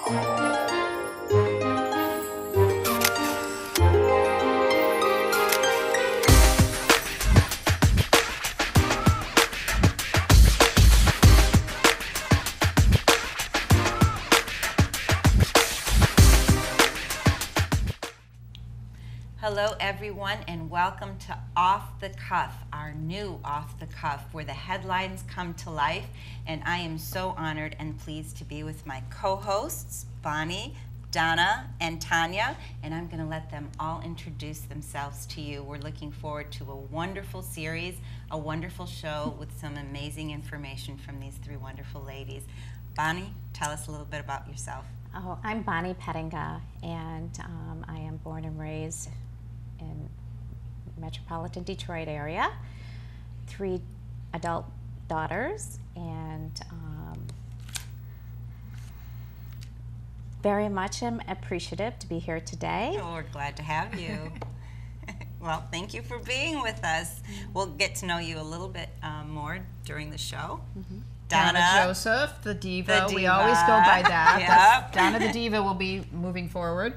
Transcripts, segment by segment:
Hello everyone, and welcome to Off the Cuff, our new Off the Cuff, where the headlines come to life. And I am so honored and pleased to be with my co-hosts, Bonnie, Donna, and Tanya, and I'm going to let them all introduce themselves to you. We're looking forward to a wonderful series, a wonderful show with some amazing information from these three wonderful ladies. Bonnie, tell us a little bit about yourself. Oh, I'm Bonnie Pettinga, and I am born and raised in metropolitan Detroit area, 3 adult daughters, and very much am appreciative to be here today. Oh, we're glad to have you. Well, thank you for being with us. We'll get to know you a little bit more during the show. Mm-hmm. Donna Joseph, the diva. We always go by that. Yep. Donna the diva will be moving forward.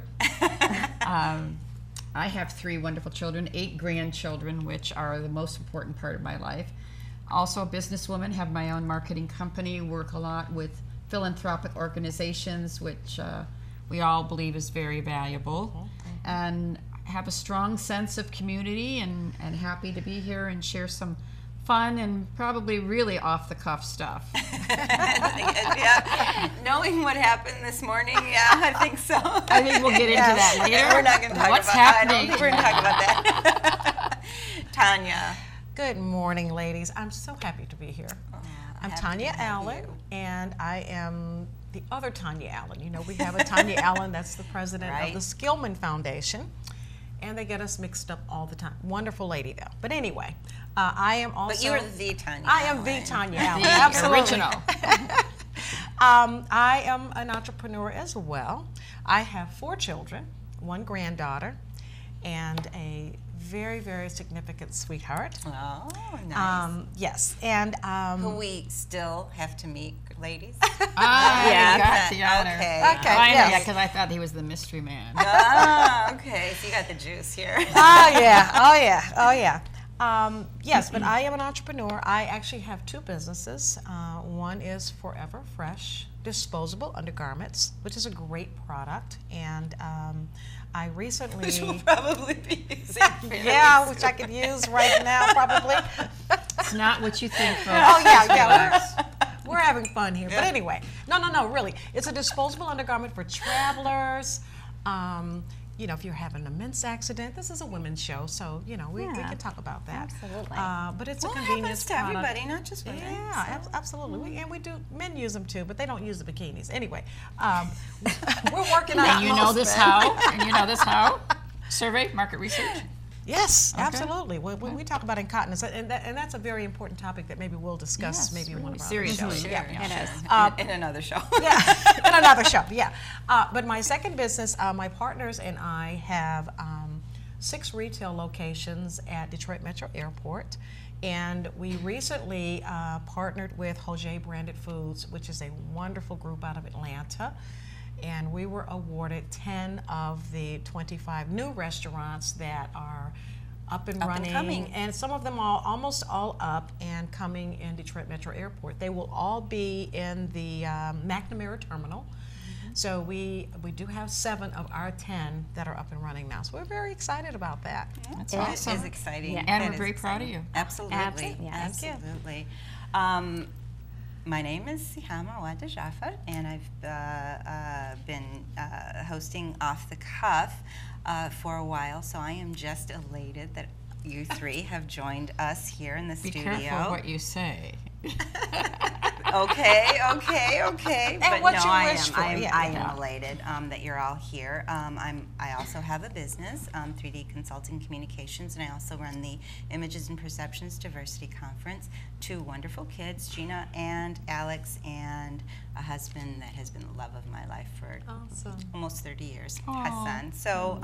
I have 3 wonderful children, 8 grandchildren, which are the most important part of my life. Also a businesswoman, have my own marketing company, work a lot with philanthropic organizations, which we all believe is very valuable. And have a strong sense of community, and happy to be here and share some fun and probably really off-the-cuff stuff. Yeah. Knowing what happened this morning, yeah, I think so. I think we'll get into that later. We're not going to talk What's about happening? I don't think we're going to talk about that. Tanya. Good morning, ladies. I'm so happy to be here. I'm Tanya Allen, and I am the other Tanya Allen. You know, we have a Tanya Allen that's the president of the Skillman Foundation, and they get us mixed up all the time. Wonderful lady, though. But anyway, I am also... But you're the Tanya I Allen. am the Tanya Allen. The Absolutely. original. I am an entrepreneur as well. I have 4 children, 1 granddaughter, and a very, very significant sweetheart. Oh, nice. Yes, and... Who we still have to meet, ladies. I got the honor. Okay. Okay, yes. Because I thought he was the mystery man. Okay, so you got the juice here. Oh, yeah, oh, yeah, oh, yeah. Yes, but I am an entrepreneur. I actually have 2 businesses. One is Forever Fresh disposable undergarments, which is a great product, and I recently... Which will probably be using yeah, which I could use right now, probably. It's not what you think, folks. Oh, yeah. We're having fun here. But anyway, no, really. It's a disposable undergarment for travelers. You know, if you're having a men's accident, this is a women's show, so, you know, we can talk about that. Absolutely. But it's Well, a it convenience happens to product. everybody, not just women. Yeah, absolutely. And we do, men use them too, but they don't use the bikinis. Anyway, we're working on And you know this how? And you know this how? Survey, market research? Yes, absolutely. When we talk about incontinence, and that's a very important topic that maybe we'll discuss maybe in one of our other shows. Sure, Yeah. it is. In another show. Yeah, in another show, yeah. But my second business, my partners and I have 6 retail locations at Detroit Metro Airport. And we recently partnered with Jose Branded Foods, which is a wonderful group out of Atlanta. And we were awarded 10 of the 25 new restaurants that are up and running, coming. and some of them almost all up and coming in Detroit Metro Airport. They will all be in the McNamara Terminal. So we do have 7 of our 10 that are up and running now. So we're very excited about that. That's It awesome. is exciting. Yeah. And It we're is very proud of exciting. you. Absolutely. Yes. Absolutely. My name is Siham Awada Jaafar, and I've been hosting Off the Cuff for a while, so I am just elated that you 3 have joined us here in the Be studio. careful what you say. Okay. And But what no, you I wish am. for, I am yeah. elated that you're all here. I also have a business, 3D Consulting Communications, and I also run the Images and Perceptions Diversity Conference. 2 wonderful kids, Gina and Alex, and a husband that has been the love of my life for Awesome. almost 30 years, Aw. Hassan. So.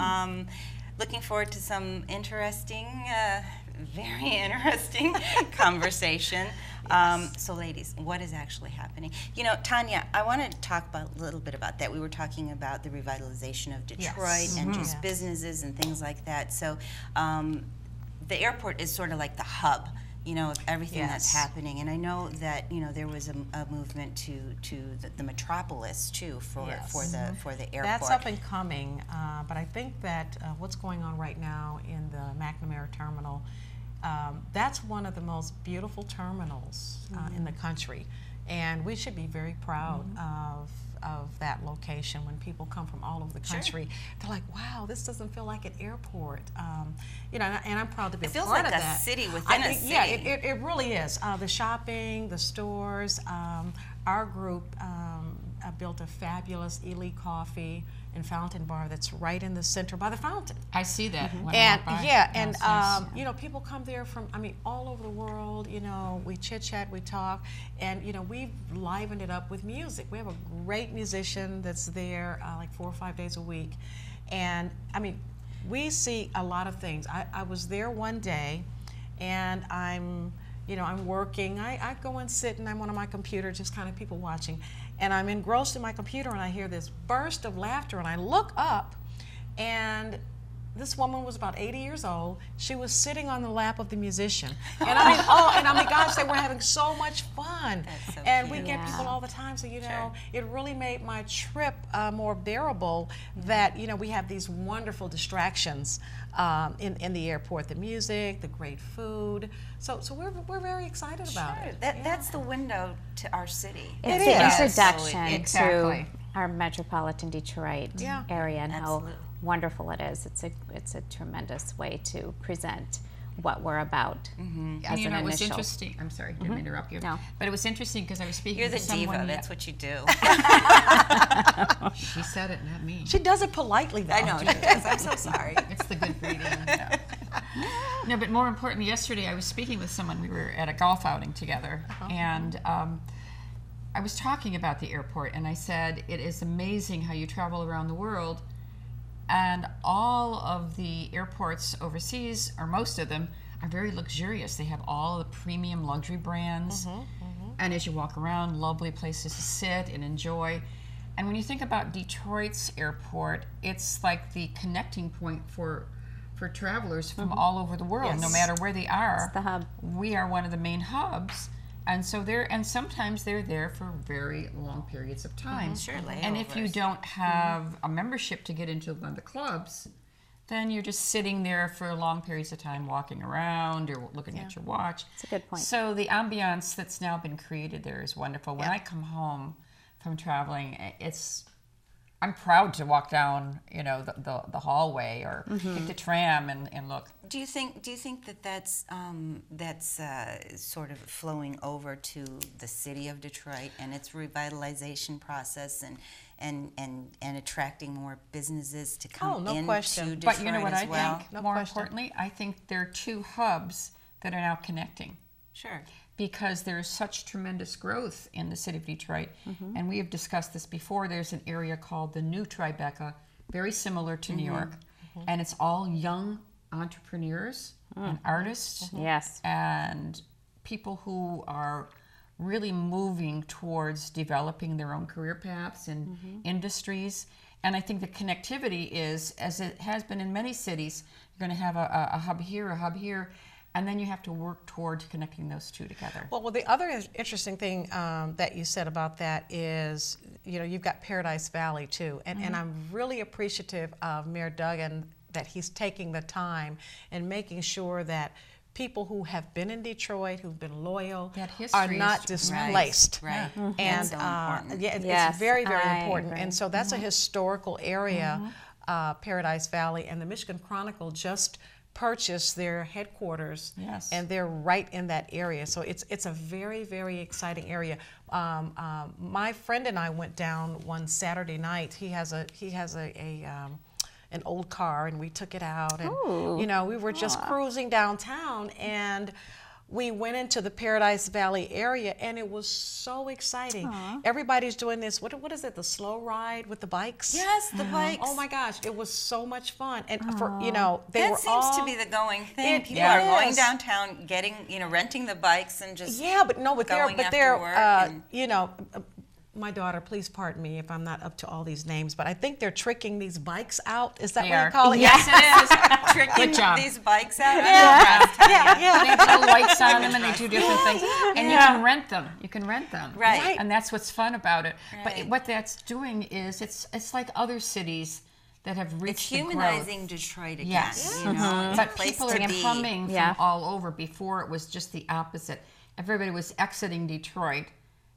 looking forward to some interesting, very interesting conversation. So ladies, what is actually happening? You know, Tanya, I want to talk a little bit about that. We were talking about the revitalization of Detroit and just businesses and things like that. So the airport is sort of like the hub, you know, of everything that's happening. And I know that, you know, there was a movement to the metropolis too for the airport. That's up and coming, but I think that what's going on right now in the McNamara terminal, that's one of the most beautiful terminals in the country, and we should be very proud of that location. When people come from all over the country, they're like, wow, this doesn't feel like an airport. You know, and I'm proud to be a part like of that. It feels like a city within a city. Yeah, it really is. The shopping, the stores, our group built a fabulous Ely Coffee and Fountain Bar that's right in the center by the fountain. I see that when I And walk by. yeah, and That's nice. you know, people come there from, I mean, all over the world. You know, we chit chat, we talk, and you know, we've livened it up with music. We have a great musician that's there like 4 or 5 days a week, and I mean, we see a lot of things. I was there one day, and I'm working. I go and sit, and I'm on my computer, just kind of people watching. And I'm engrossed in my computer, and I hear this burst of laughter, and I look up, and this woman was about 80 years old. She was sitting on the lap of the musician. And I mean, gosh, they were having so much fun. That's so and cute. we get people all the time, so, you know, it really made my trip more bearable that, you know, we have these wonderful distractions in the airport, the music, the great food. So we're very excited about it. That's the window to our city. It's It the is. introduction Exactly. to our metropolitan Detroit area and Absolutely. how wonderful it is. It's a tremendous way to present what we're about. And As you an know, it was initial. interesting. I'm sorry, didn't interrupt you. No. But it was interesting because I was speaking You're to the someone. diva. That's what you do. She said it, not me. She does it politely, though. I know she does. I'm so sorry. It's the good breeding. No, but more importantly, yesterday I was speaking with someone. We were at a golf outing together, and I was talking about the airport, and I said, it is amazing how you travel around the world, and all of the airports overseas, or most of them, are very luxurious. They have all the premium luxury brands, and as you walk around, lovely places to sit and enjoy. And when you think about Detroit's airport, it's like the connecting point for travelers from all over the world, no matter where they are. It's the hub. We are one of the main hubs, and so sometimes they're there for very long periods of time. Sure, And if you layovers. don't have a membership to get into one of the clubs, then you're just sitting there for long periods of time, walking around or looking at your watch. It's a good point. So the ambiance that's now been created there is wonderful. When I come home from traveling, I'm proud to walk down, you know, the hallway or take the tram and look. Do you think that that's sort of flowing over to the city of Detroit and its revitalization process and attracting more businesses to come into question. Detroit But you know what as I well? think? More importantly, I think there are two hubs that are now connecting. Sure. Because there's such tremendous growth in the city of Detroit. And we have discussed this before. There's an area called the New Tribeca, very similar to New York. And it's all young entrepreneurs and artists Yes. and people who are really moving towards developing their own career paths and industries. And I think the connectivity is, as it has been in many cities, you're going to have a hub here, and then you have to work towards connecting those two together. Well, the other interesting thing that you said about that is, you know, you've got Paradise Valley too, and I'm really appreciative of Mayor Duggan that he's taking the time and making sure that people who have been in Detroit, who've been loyal, That history are not is displaced. Right. And That's so important. Yes, it's very, very I important. agree. And so that's a historical area, Paradise Valley, and the Michigan Chronicle just purchased their headquarters, Yes. and they're right in that area. So it's a very, very exciting area. My friend and I went down one Saturday night. He has an old car, and we took it out, and Ooh. you know, we were just cruising downtown, and we went into the Paradise Valley area, and it was so exciting. Everybody's doing this, what is it, the slow ride with the bikes? Yes, the bikes. Oh my gosh, it was so much fun. And they That were seems all, to be the going thing. People It are going is. downtown, renting the bikes and just but going they're, after work and- my daughter, please pardon me if I'm not up to all these names, but I think they're tricking these bikes out. Is that They what are. you call it? Yes, it is. Tricking Good job. these bikes out. They have little lights on them and they do different things. And you can rent them. You can rent them. Right. And that's what's fun about it. Right. But what that's doing is it's like other cities that have It's reached the growth. humanizing Detroit again. Yes. You know, it's a But place people to are be. coming Yeah. from all over. Before it was just the opposite. Everybody was exiting Detroit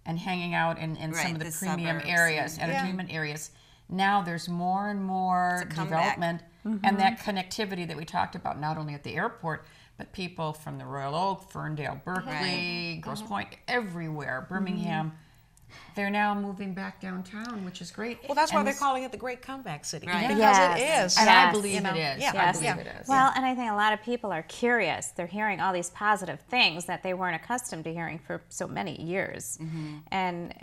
and hanging out in some Right, of the the premium suburbs areas, and- entertainment areas. Now there's more and more It's a comeback. development and that connectivity that we talked about, not only at the airport, but people from the Royal Oak, Ferndale, Berkeley, Grosse Pointe, everywhere, Birmingham. They're now moving back downtown, which is great. Well, that's why And they're this- calling it the Great Comeback City. Right. Because Yes. it is. And I Yes. believe You it know, is. yeah, I yes, believe yeah. it is. Well, and I think a lot of people are curious. They're hearing all these positive things that they weren't accustomed to hearing for so many years. And,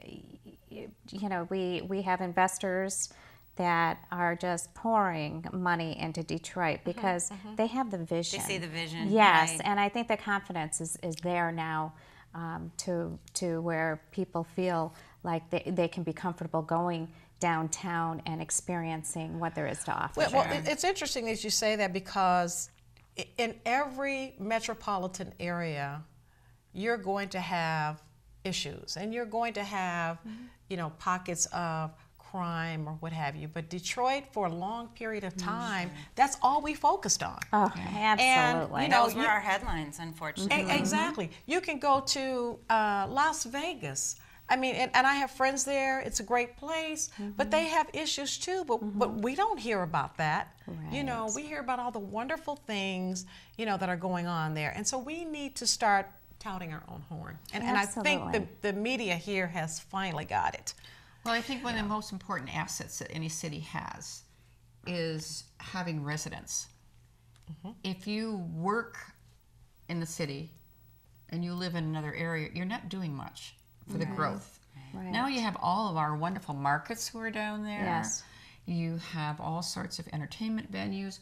we have investors that are just pouring money into Detroit because they have the vision. They see the vision. Yes, right. and I think the confidence is there now to where people feel like they can be comfortable going downtown and experiencing what there is to offer. Well, it's interesting that you say that because in every metropolitan area, you're going to have issues and you're going to have, pockets of crime or what have you. But Detroit, for a long period of time, that's all we focused on. Oh, absolutely. you know, Those were our headlines, unfortunately. Exactly. You can go to Las Vegas. I mean, and I have friends there. It's a great place, but they have issues too. But we don't hear about that. Right. We hear about all the wonderful things, that are going on there. And so we need to start touting our own horn. And I think Absolutely. the media here has finally got it. Well, I think one of the most important assets that any city has is having residents. If you work in the city and you live in another area, you're not doing much for the growth. Right. Now you have all of our wonderful markets who are down there. Yes. You have all sorts of entertainment venues,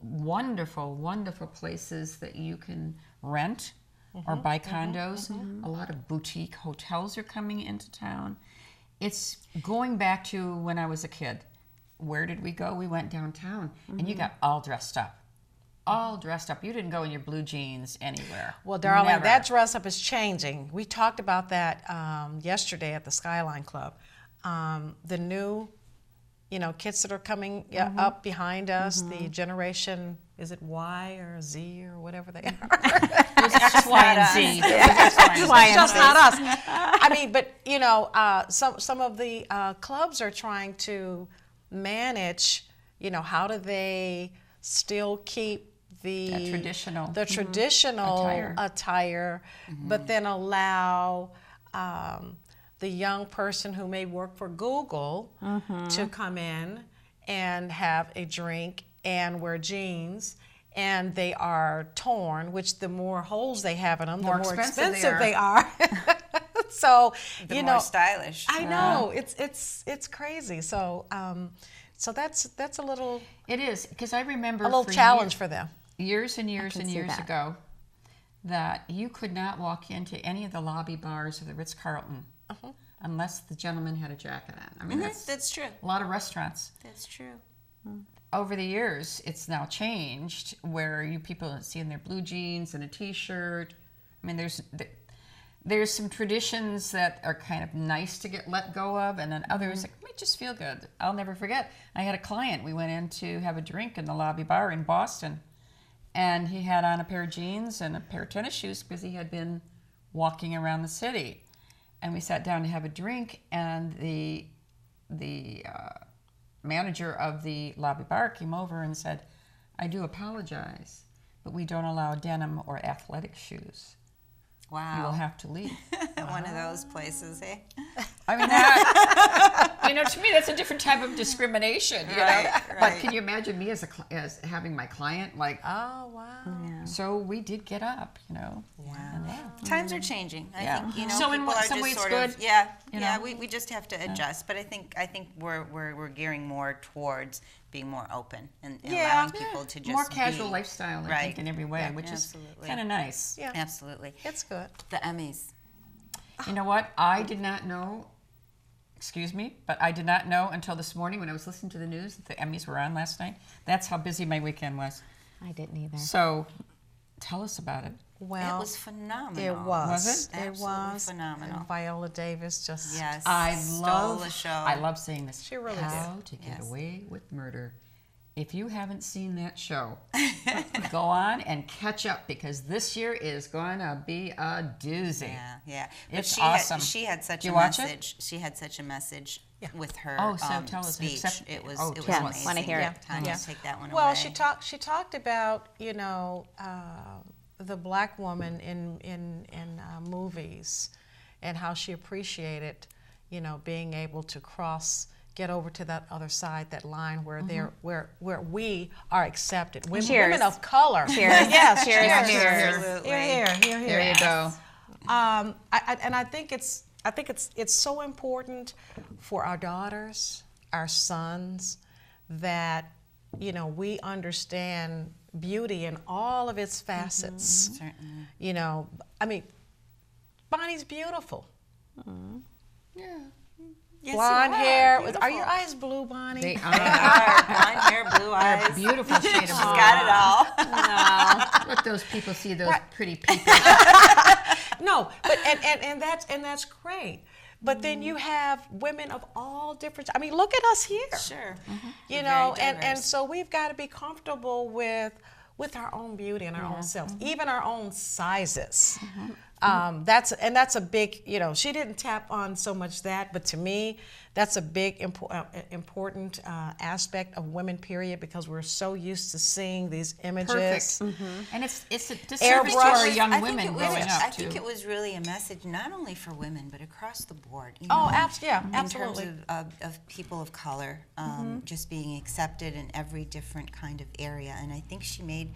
wonderful, wonderful places that you can rent or buy condos. A lot of boutique hotels are coming into town. It's going back to when I was a kid. Where did we go? We went downtown, and you got all dressed up. All dressed up. You didn't go in your blue jeans anywhere. Well, darling, Never. that dress up is changing. We talked about that yesterday at the Skyline Club. The new, kids that are coming up behind us, the generation, is it Y or Z or whatever they are? It was X, Y, and Z. It's just not us. I mean, but some of the clubs are trying to manage. How do they still keep the traditional. attire, but then allow the young person who may work for Google to come in and have a drink and wear jeans, and they are torn, which the more holes they have in them, the more expensive they are. So, The more stylish. I know, it's crazy. So that's a little It is, because I remember a little for challenge for them. years and years and see years that. ago that you could not walk into any of the lobby bars of the Ritz-Carlton unless the gentleman had a jacket on. I mean, That's true. a lot of restaurants. That's true. Over the years, it's now changed where you people see in their blue jeans and a T-shirt. I mean, there's some traditions that are kind of nice to get let go of, and then others that might just feel good. I'll never forget. I had a client. We went in to have a drink in the lobby bar in Boston, and he had on a pair of jeans and a pair of tennis shoes because he had been walking around the city. And we sat down to have a drink, and the manager of the lobby bar came over and said, "I do apologize, but we don't allow denim or athletic shoes. You will Wow. have to leave." One of those places, eh? I mean, that, to me, that's a different type of discrimination, Right, But right. can you imagine me as having my client, like, Oh wow! So we did get up, you know. Times are changing. I Yeah. think, you know, So in people are some just ways sort good, of, you know. we just have to adjust. But I think we're gearing more towards being more open and allowing people to just more casual be. lifestyle, I Right. think, in every way, which Absolutely. is kind of nice. Yeah. Absolutely. It's good. The Emmys. You know what? I did not know, excuse me, but I did not know until this morning when I was listening to the news that the Emmys were on last night. That's how busy my weekend was. I didn't either. So tell us about it. Well, It was phenomenal. it was. Was it? It Absolutely was phenomenal. And Viola Davis just. Yes. I stole the show. love saying this. She really How did. to Get Yes. Away with Murder. If you haven't seen that show, go on and catch up because this year is going to be a doozy. Yeah. But It's she awesome. she had such Did a you watch it? message. She had such a message with her Oh, so tell us, speech. except- It was oh, it was tell us. amazing. Wanna hear it. Tanya, take that one Well, away. she talked about the black woman in movies, and how she appreciated being able to get over to that other side, that line where where we are accepted. Women of color. Cheers. Yes. Cheers. Absolutely. Here. There you go. I think it's so important for our daughters, our sons, that we understand beauty in all of its facets. Certainly. I mean, Bonnie's beautiful. Yes, Blonde you hair. Beautiful. Are your eyes blue, Bonnie? They They are are. Blonde hair, blue eyes. beautiful shade of She's blue. got it all. Let those people see those pretty people. No, but and that's great. But then you have women of all different. I mean, look at us here. Sure. You We're know, very and diverse. so we've got to be comfortable with our own beauty and our own selves, even our own sizes. That's a big, she didn't tap on so much that, but to me, that's a big important aspect of women, period, because we're so used to seeing these images. Perfect. And it's a disservice to Airbrush. our young I women think growing up, I too. think it was really a message not only for women but across the board. Oh, know, absolutely. In terms of people of color, just being accepted in every different kind of area, and I think she made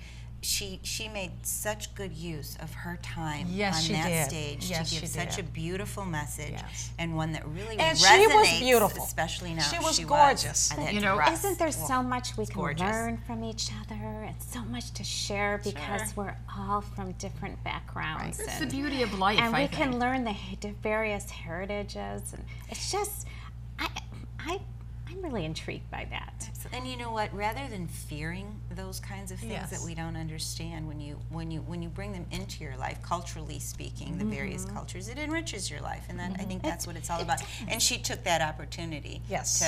such good use of her time Yes, on she that did. stage Yes, to give she such did. a beautiful message, Yes. and one that really And resonates. she was beautiful. Especially now. She was gorgeous. That You know, dress. Isn't there so much we can gorgeous. learn from each other and so much to share because Sure. we're all from different backgrounds. It's the and, beauty of life, and we I can think. learn the various heritages. And it's just, I'm really intrigued by that. And you know what? Rather than fearing those kinds of things Yes. that we don't understand, when you bring them into your life, culturally speaking, the various cultures, it enriches your life, and that I think that's what it's all about. And she took that opportunity. Yes.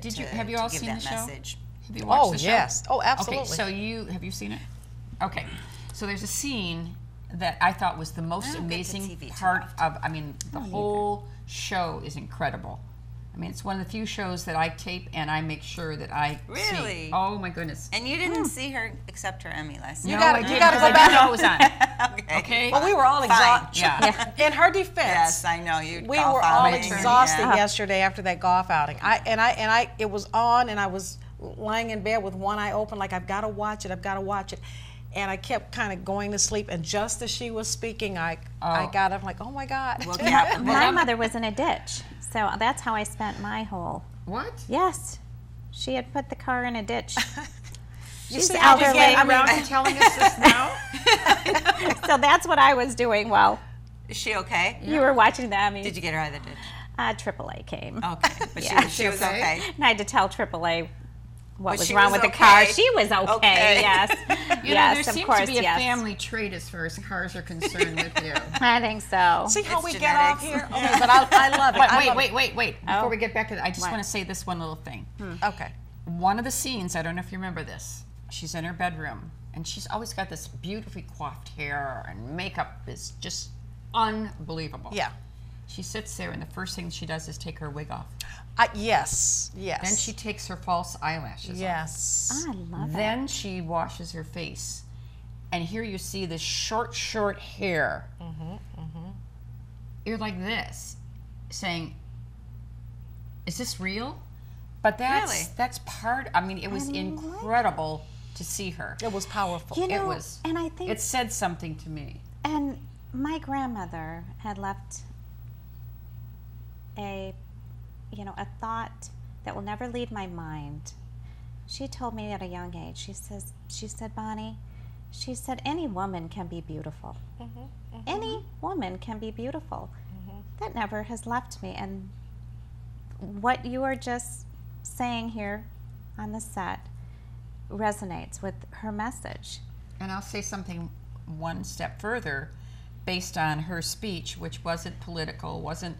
Did you have you all give seen that the show? message. Have you watched Oh, the show? yes. Oh, absolutely. Okay, so have you seen it? Okay, so there's a scene that I thought was the most I don't get to amazing TV too part often. of. I mean, the whole show is incredible. I mean, it's one of the few shows that I tape and I make sure that I see. Really? Oh my goodness! And you didn't see her accept her Emmy last year. No, gotta- I you didn't, gotta because go I didn't back. know it was on. Okay. Well, we were all Fine. exhausted. Yeah. In her defense, Yes, I know you. we golf were all outing, exhausted yeah. yesterday after that golf outing. It was on, and I was lying in bed with one eye open, like I've got to watch it. And I kept kind of going to sleep. And just as she was speaking, I got up like, oh my God. Well, yeah, My mother was in a ditch, so that's how I spent my whole. What? Yes, she had put the car in a ditch. She's see how we elderly, get Around to telling us this now? so that's what I was doing while Is she okay? you were watching the Emmys. Did you get her out of the ditch? AAA came. Okay, but Yeah. she was okay. And I had to tell AAA what But was she wrong was with the okay. car. She was okay. Okay. Yes. You yes, know, there of seems course. to be a yes. family trait as far as cars are concerned with you. I think so. See how It's we get off genetics. here? Okay, but I love it. I love Wait. Before Oh. we get back to that, I just What? want to say this one little thing. it. Okay. One of the scenes, I don't know if you remember this, she's in her bedroom and she's always got this beautifully coiffed hair and makeup is just unbelievable. Yeah. She sits there and the first thing she does is take her wig off. Yes. Then she takes her false eyelashes off. Yes. I love it. Then she washes her face. And here you see this short hair. You're like this, saying, is this real? But Really? that's part, I mean, it was incredible to see her. It was powerful. You know, It was. and I think It said something to me. And my grandmother had left a thought that will never leave my mind. She told me at a young age, she said, Bonnie, she said, any woman can be beautiful. Any woman can be beautiful. That never has left me. And what you are just saying here on the set resonates with her message. And I'll say something one step further based on her speech, which wasn't political, wasn't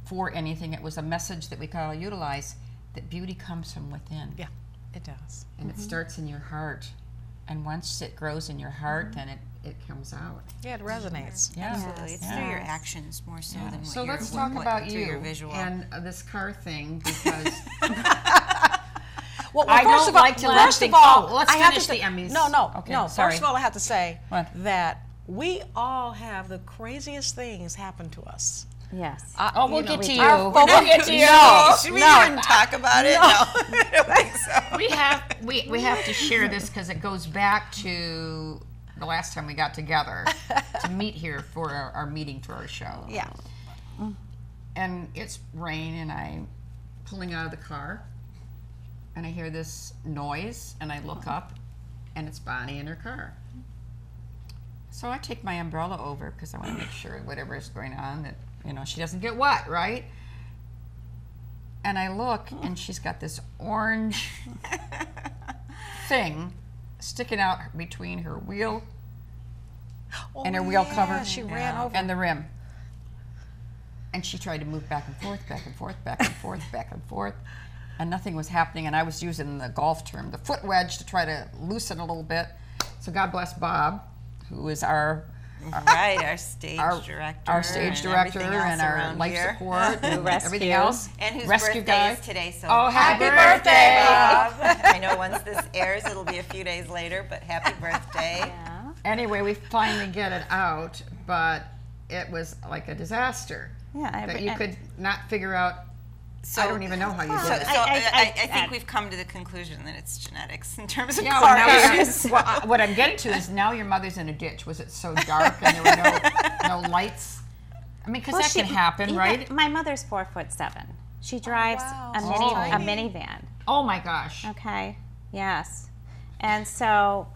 for anything. It was a message that we could all utilize, that beauty comes from within. Yeah, it does. And it starts in your heart. And once it grows in your heart, then it comes out. Yeah, it resonates. Yeah. Absolutely. It's through your actions more so than what So you're, let's talk what- about through you your visual. and this car thing, because Well, I first don't of all, like to let first of things- all, oh, let's I have finish to the say- Emmys. No. Okay, No. sorry. First of all, I have to say What? that we all have the craziest things happen to us. Yes. oh, we'll get to you. Our- We'll get to you. Should we even talk about it? No, I don't think so. We have to share this because it goes back to the last time we got together to meet here for our meeting for our show. Yeah. And it's rain, and I'm pulling out of the car, and I hear this noise, and I look up, and it's Bonnie in her car. So I take my umbrella over because I want to make sure whatever is going on that, she doesn't get wet, right? And I look, and she's got this orange thing sticking out between her wheel and her wheel cover She ran over. and the rim. And she tried to move back and forth, back and forth, back and forth, back and forth, and nothing was happening. And I was using the golf term, the foot wedge, to try to loosen a little bit. So God bless Bob, who is our stage director. our stage director and our life support and everything else. And whose rescue birthday guy. is today, so Oh, happy birthday, Bob. I know once this airs, it'll be a few days later, but happy birthday. Yeah. Anyway, we finally get it out, but it was like a disaster Yeah. that you could not figure out. So, I don't even know how you So, did it. I think we've come to the conclusion that it's genetics in terms of Yeah, car well, now issues. what I'm getting to is now your mother's in a ditch. Was it so dark and there were no lights? I mean, because Well, that can happen, yeah, right? My mother's 4'7". She drives wow. a Oh. minivan. Oh my gosh. Okay. Yes. And so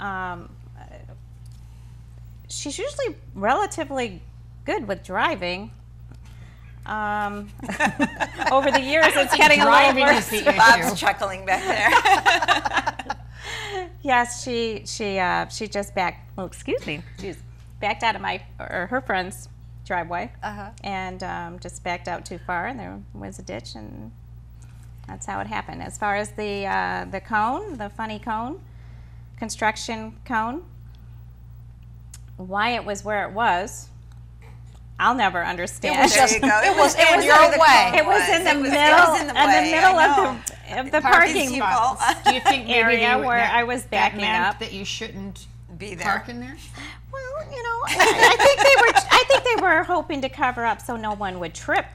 she's usually relatively good with driving. Over the years, it's getting a little Driving worse. is the Bob's issue. chuckling back there. Yes, she just backed. Oh, excuse me. She's backed out of her friend's driveway, and just backed out too far, and there was a ditch, and that's how it happened. As far as the cone, the funny cone, construction cone, why it was where it was, I'll never understand. It was There you go. It was in where your the way. cone It was in the It was middle, in the way, middle I know. of the parking people. spot. Do you think maybe area where I was backing that meant up. that you shouldn't Be there. park in there? Well, I think they were hoping to cover up so no one would trip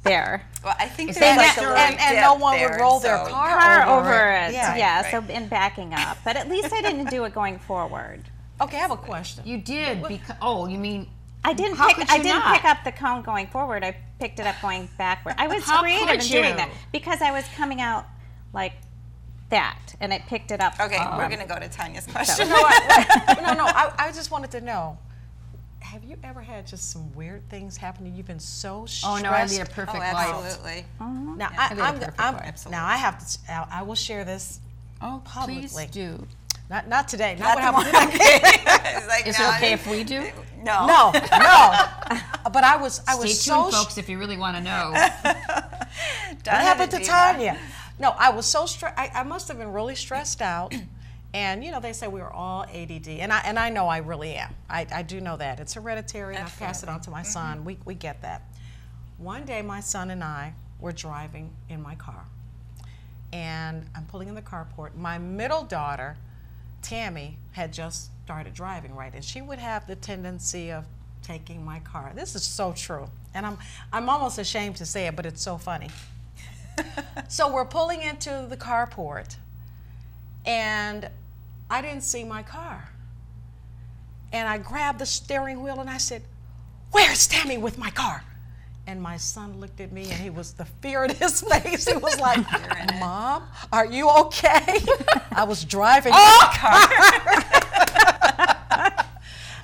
there. Well, I think Is there's that like a right? little And dip no one there, would roll their so- Car over it. Yeah. Yeah, Right, so in backing up. But at least I didn't do it going forward. Okay, I have a question. You did because you mean I didn't How pick. could I you didn't not? pick up the cone going forward. I picked it up going backward. I was How creative could in doing you? that because I was coming out like that, and it picked it up. Okay, we're going to go to Tanya's question. No, I just wanted to know. Have you ever had just some weird things happen to you? You've been so stressed. oh no, I lead a perfect Oh, life. absolutely. Now, Yeah. I live a perfect life. Absolutely. now I have to. I will share this. Oh, please Publicly. do. Not today. Not Not what the happened. It's like, Is no, it okay if we do? No. No. But I was Stay so. tuned, folks, if you really want to know. What What happened to Tanya? No, I was so stressed. I must have been really stressed out. And they say we are all ADD, and I know I really am. I do know that it's hereditary, and I pass it on to my son. We get that. One day, my son and I were driving in my car, and I'm pulling in the carport. My middle daughter, Tammy, had just started driving, right, and she would have the tendency of taking my car. This is so true, and I'm almost ashamed to say it, but it's so funny. So we're pulling into the carport, and I didn't see my car. And I grabbed the steering wheel and I said, where's Tammy with my car? And my son looked at me and he was the fear in his face. He was like, Mom, are you okay? I was driving the car.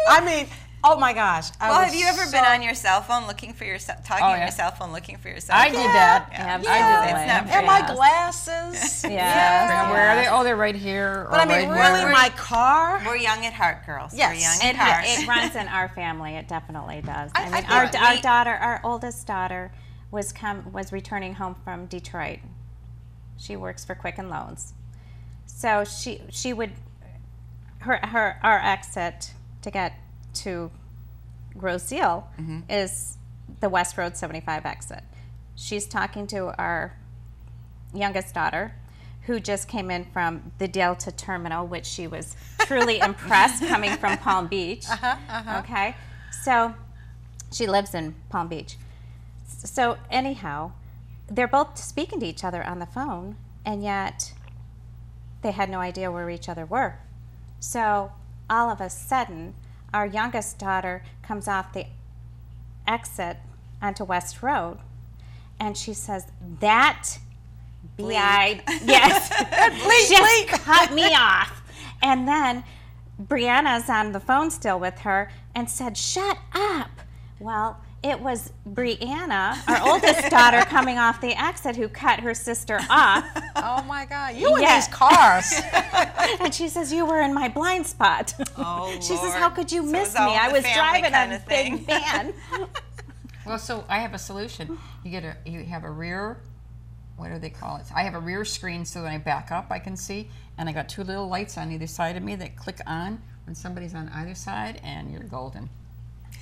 I mean, oh my gosh. Well, have you ever been on your cell phone looking for your talking on your cell phone looking for yourself? I did that. Yeah, I did that. It's not And my glasses. Yes. Where are they? Oh, they're right here. But I mean, really, my car. We're young at heart, girls. Yes. We're young at heart. It runs in our family. It definitely does. I I mean, think our we- daughter, our oldest daughter, was returning home from Detroit. She works for Quicken Loans, so she would our exit to get to Rose Seal is the West Road 75 exit. She's talking to our youngest daughter, who just came in from the Delta terminal, which she was truly impressed coming from Palm Beach. Okay, so she lives in Palm Beach. So anyhow, they're both speaking to each other on the phone, and yet they had no idea where each other were. So all of a sudden, our youngest daughter comes off the exit onto West Road, and she says, that B.I. yes, just cut me off. And then Brianna's on the phone still with her and said, shut up. Well, it was Brianna, our oldest daughter, coming off the exit who cut her sister off. Oh my God, you and Yeah. these cars. And she says, you were in my blind spot. Oh, She says, Lord. how could you So miss it's all me? I the was family driving kind a of thing. big van. Well, so I have a solution. You have a rear, what do they call it? I have a rear screen so when I back up I can see, and I got two little lights on either side of me that click on when somebody's on either side, and you're golden.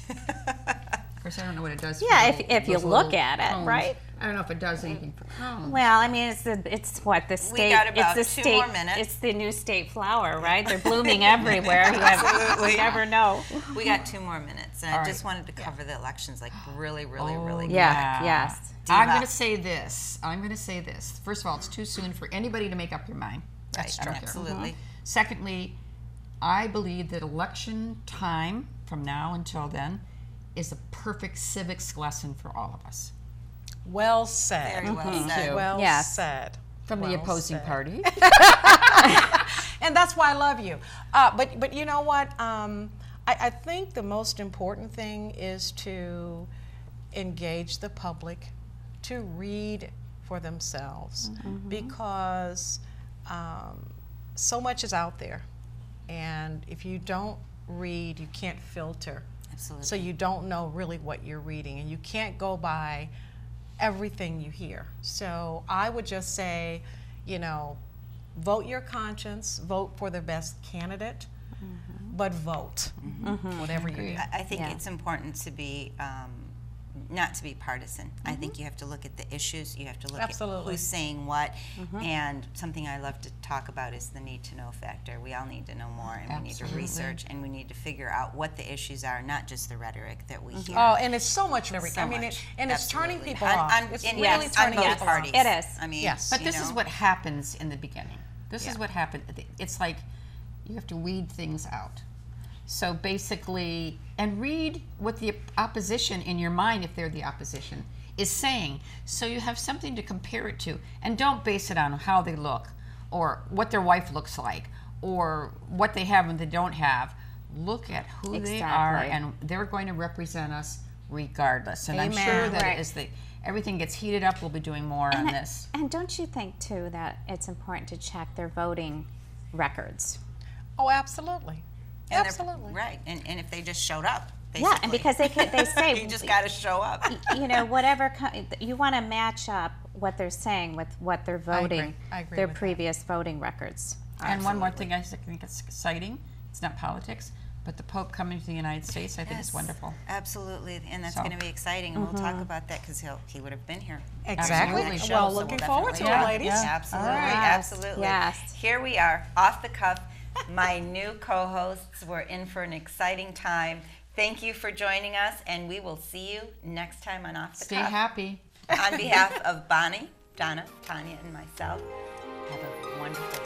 Of course, I don't know what it does. Yeah, for if you those look little at it, cones. right? I don't know if it does anything for cones. Well, I mean, it's what the state. got about it's the 2 state. more minutes. It's the new state flower, right? They're blooming everywhere. Absolutely. You never know. We got 2 more minutes, and All I right. just wanted to cover the elections like really quick. Yeah. Yes. I'm going to say this. First of all, it's too soon for anybody to make up your mind. Right, I don't care. absolutely. Secondly, I believe that election time from now until then is a perfect civics lesson for all of us. Well said. Very well said. Well Yes. said. From the Well opposing said. party. And that's why I love you. But you know what? I think the most important thing is to engage the public, to read for themselves, because so much is out there. And if you don't read, you can't filter. Absolutely. So you don't know really what you're reading, and you can't go by everything you hear. So I would just say, vote your conscience, vote for the best candidate, but vote, whatever you do. I think Yeah. it's important to be not to be partisan. I think you have to look at the issues. You have to look Absolutely. at who's saying what. And something I love to talk about is the need to know factor. We all need to know more, and we need to research, and we need to figure out what the issues are, not just the rhetoric that we hear. Oh, and it's so much rhetoric. So I mean, much. it's turning Absolutely. people On- off. on- It's and really yes, turning on both people parties. off. It is. I mean, Yes. But this is what happens in the beginning. This is Yeah. what happened. It's like you have to weed things out. So basically, and read what the opposition in your mind, if they're the opposition, is saying. So you have something to compare it to. And don't base it on how they look or what their wife looks like or what they have and they don't have. Look at who they are, Exactly. and they're going to represent us regardless. And I'm Amen. sure that Right. as everything gets heated up, we'll be doing more on this. And don't you think too that it's important to check their voting records? Oh, absolutely. And they're- Absolutely. right. And if they just showed up, Yeah, and basically. because they say you just got to show up. whatever you want to match up what they're saying with what they're voting, I agree their with that. previous voting records. And one more thing I think it's exciting, it's not politics, but the Pope coming to the United States, I think is Yes, wonderful. Absolutely, and that's So- going to be exciting, and we'll talk about that because he would have been here. Exactly. Absolutely. Show, Well, so looking we'll forward to definitely- it, ladies. Yeah. Absolutely, Yes, absolutely. yes. Here we are, off the cuff. My new co-hosts, we're in for an exciting time. Thank you for joining us, and we will see you next time on Off the Stay Cuff. happy. On behalf of Bonnie, Donna, Tanya, and myself, have a wonderful